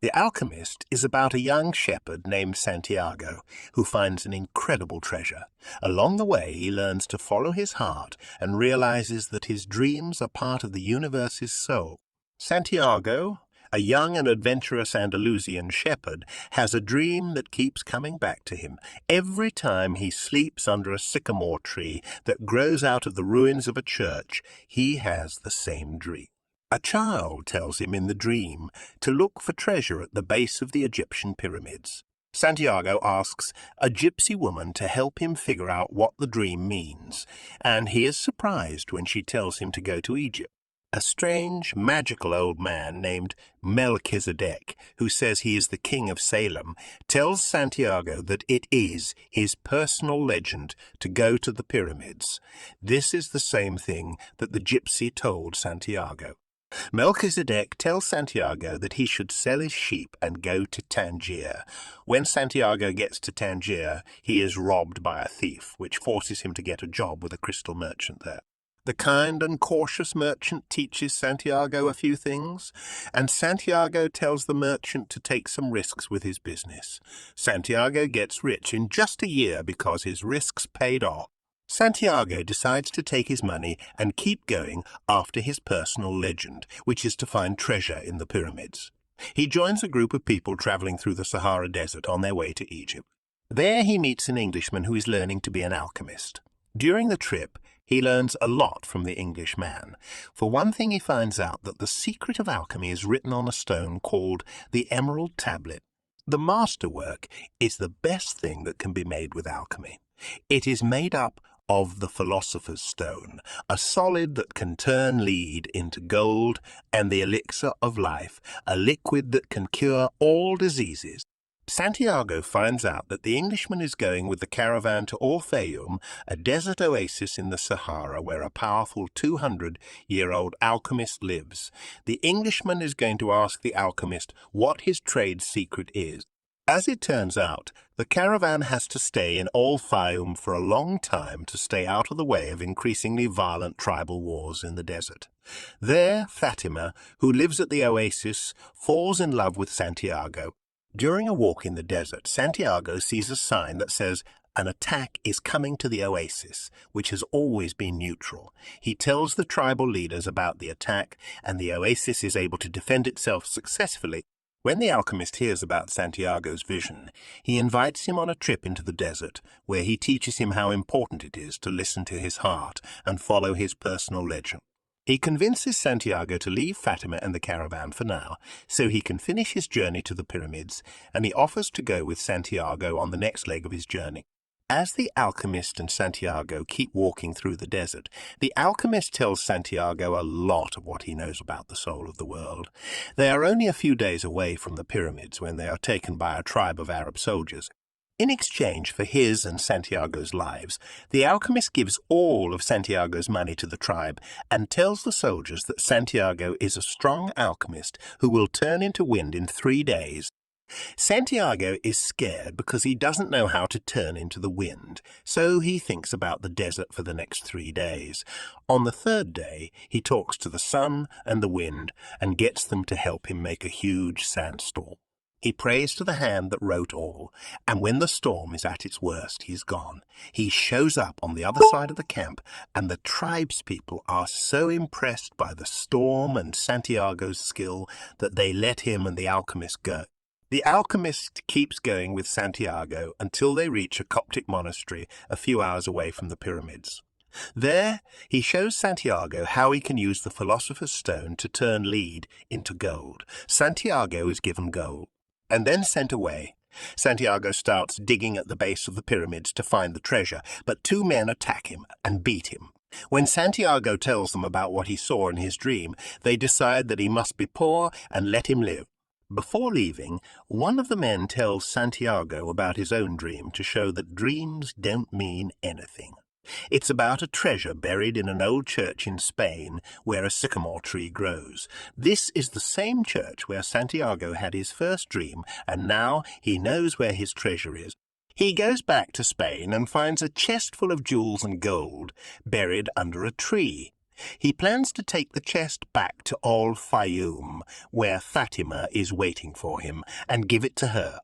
The Alchemist is about a young shepherd named Santiago who finds an incredible treasure. Along the way, he learns to follow his heart and realizes that his dreams are part of the universe's soul. Santiago, a young and adventurous Andalusian shepherd, has a dream that keeps coming back to him every time he sleeps under a sycamore tree that grows out of the ruins of a church. He has the same dream. A child tells him in the dream to look for treasure at the base of the Egyptian pyramids. Santiago asks a gypsy woman to help him figure out what the dream means, and he is surprised when she tells him to go to Egypt. A strange, magical old man named Melchizedek, who says he is the king of Salem, tells Santiago that it is his personal legend to go to the pyramids. This is the same thing that the gypsy told Santiago. Melchizedek tells Santiago that he should sell his sheep and go to Tangier. When Santiago gets to Tangier, he is robbed by a thief, which forces him to get a job with a crystal merchant there. The kind and cautious merchant teaches Santiago a few things, and Santiago tells the merchant to take some risks with his business. Santiago gets rich in just a year because his risks paid off. Santiago decides to take his money and keep going after his personal legend, which is to find treasure in the pyramids. He joins a group of people traveling through the Sahara Desert on their way to Egypt. There he meets an Englishman who is learning to be an alchemist. During the trip, he learns a lot from the English man. For one thing, he finds out that the secret of alchemy is written on a stone called the Emerald Tablet. The masterwork is the best thing that can be made with alchemy. It is made up of the philosopher's stone, a solid that can turn lead into gold, and the elixir of life, a liquid that can cure all diseases. Santiago finds out that the Englishman is going with the caravan to Orpheum, a desert oasis in the Sahara where a powerful 200-year-old alchemist lives. The Englishman is going to ask the alchemist what his trade secret is. As it turns out, the caravan has to stay in Orpheum for a long time to stay out of the way of increasingly violent tribal wars in the desert. There, Fatima, who lives at the oasis, falls in love with Santiago. During a walk in the desert, Santiago sees a sign that says, "An attack is coming to the oasis," which has always been neutral. He tells the tribal leaders about the attack, and the oasis is able to defend itself successfully. When the alchemist hears about Santiago's vision, he invites him on a trip into the desert, where he teaches him how important it is to listen to his heart and follow his personal legend. He convinces Santiago to leave Fatima and the caravan for now, so he can finish his journey to the pyramids, and he offers to go with Santiago on the next leg of his journey. As the alchemist and Santiago keep walking through the desert, the alchemist tells Santiago a lot of what he knows about the soul of the world. They are only a few days away from the pyramids when they are taken by a tribe of Arab soldiers. In exchange for his and Santiago's lives, the alchemist gives all of Santiago's money to the tribe and tells the soldiers that Santiago is a strong alchemist who will turn into wind in 3 days. Santiago is scared because he doesn't know how to turn into the wind, so he thinks about the desert for the next 3 days. On the 3rd day, he talks to the sun and the wind and gets them to help him make a huge sandstorm. He prays to the hand that wrote all, and when the storm is at its worst, he is gone. He shows up on the other side of the camp, and the tribespeople are so impressed by the storm and Santiago's skill that they let him and the alchemist go. The alchemist keeps going with Santiago until they reach a Coptic monastery a few hours away from the pyramids. There, he shows Santiago how he can use the philosopher's stone to turn lead into gold. Santiago is given gold and then sent away. Santiago starts digging at the base of the pyramids to find the treasure, but 2 men attack him and beat him. When Santiago tells them about what he saw in his dream, they decide that he must be poor and let him live. Before leaving, one of the men tells Santiago about his own dream to show that dreams don't mean anything. It's about a treasure buried in an old church in Spain where a sycamore tree grows. This is the same church where Santiago had his first dream, and now he knows where his treasure is. He goes back to Spain and finds a chest full of jewels and gold buried under a tree. He plans to take the chest back to Al Fayoum, where Fatima is waiting for him, and give it to her.